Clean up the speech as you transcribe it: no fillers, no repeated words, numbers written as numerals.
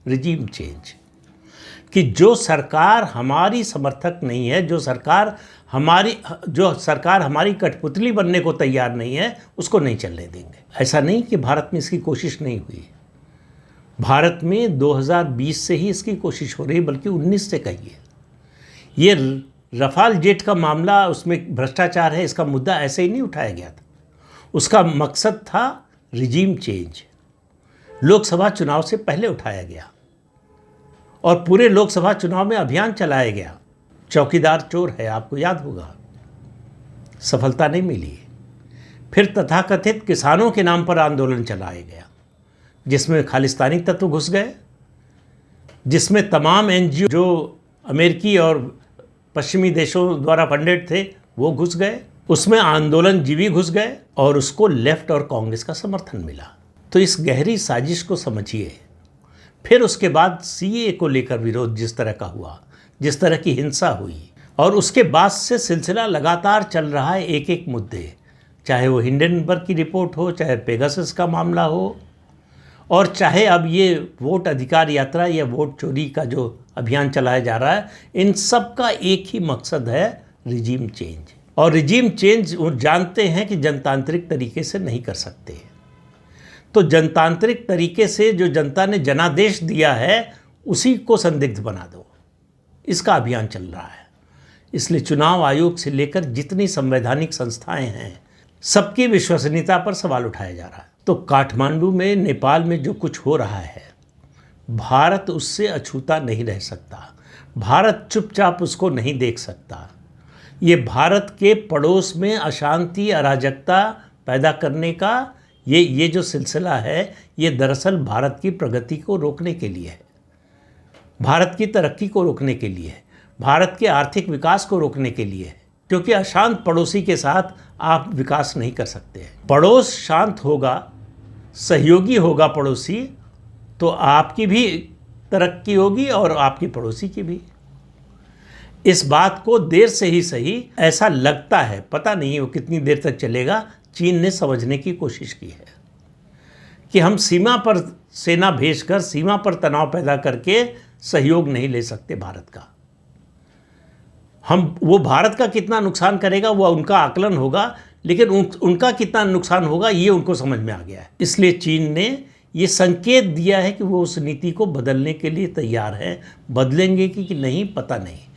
Regime change, कि जो सरकार हमारी समर्थक नहीं है, जो सरकार हमारी कठपुतली बनने को तैयार नहीं है, उसको नहीं चलने देंगे। ऐसा नहीं कि भारत में इसकी कोशिश नहीं हुई, भारत में 2020 से ही इसकी कोशिश हो रही है, बल्कि 19 से कहिए। ये रफाल जेट का मामला, उसमें भ्रष्टाचार है, इसका मुद्दा ऐसे ही नहीं उठाया गया था। उसका मकसद था रिजीम चेंज, लोकसभा चुनाव से पहले उठाया गया और पूरे लोकसभा चुनाव में अभियान चलाया गया। चौकीदार चोर है, आपको याद होगा, सफलता नहीं मिली। फिर तथाकथित किसानों के नाम पर आंदोलन चलाया गया, जिसमें खालिस्तानी तत्व घुस गए, जिसमें तमाम एनजीओ जो अमेरिकी और पश्चिमी देशों द्वारा फंडेड थे वो घुस गए, उसमें आंदोलन जीवी घुस गए और उसको लेफ्ट और कांग्रेस का समर्थन मिला। तो इस गहरी साजिश को समझिए। फिर उसके बाद सीए को लेकर विरोध जिस तरह का हुआ, जिस तरह की हिंसा हुई, और उसके बाद से सिलसिला लगातार चल रहा है, एक एक मुद्दे, चाहे वो हिंडनबर्ग की रिपोर्ट हो, चाहे पेगासस का मामला हो, और चाहे अब ये वोट अधिकार यात्रा या वोट चोरी का जो अभियान चलाया जा रहा है। इन सब का एक ही मकसद है, रिजीम चेंज। और रिजीम चेंज वो जानते हैं कि जनतांत्रिक तरीके से नहीं कर सकते, तो जनतांत्रिक तरीके से जो जनता ने जनादेश दिया है उसी को संदिग्ध बना दो, इसका अभियान चल रहा है। इसलिए चुनाव आयोग से लेकर जितनी संवैधानिक संस्थाएं हैं, सबकी विश्वसनीयता पर सवाल उठाया जा रहा है। तो काठमांडू में, नेपाल में जो कुछ हो रहा है, भारत उससे अछूता नहीं रह सकता, भारत चुपचाप उसको नहीं देख सकता। ये भारत के पड़ोस में अशांति, अराजकता पैदा करने का ये जो सिलसिला है, ये दरअसल भारत की प्रगति को रोकने के लिए है, भारत की तरक्की को रोकने के लिए है, भारत के आर्थिक विकास को रोकने के लिए है। क्योंकि अशांत पड़ोसी के साथ आप विकास नहीं कर सकते हैं। पड़ोस शांत होगा, सहयोगी होगा पड़ोसी, तो आपकी भी तरक्की होगी और आपकी पड़ोसी की भी। इस बात को देर से ही सही, ऐसा लगता है, पता नहीं वो कितनी देर तक चलेगा, चीन ने समझने की कोशिश की है कि हम सीमा पर सेना भेजकर, सीमा पर तनाव पैदा करके सहयोग नहीं ले सकते भारत का। वो भारत का कितना नुकसान करेगा वो उनका आकलन होगा, लेकिन उनका कितना नुकसान होगा ये उनको समझ में आ गया है। इसलिए चीन ने ये संकेत दिया है कि वो उस नीति को बदलने के लिए तैयार है। बदलेंगे कि नहीं, पता नहीं।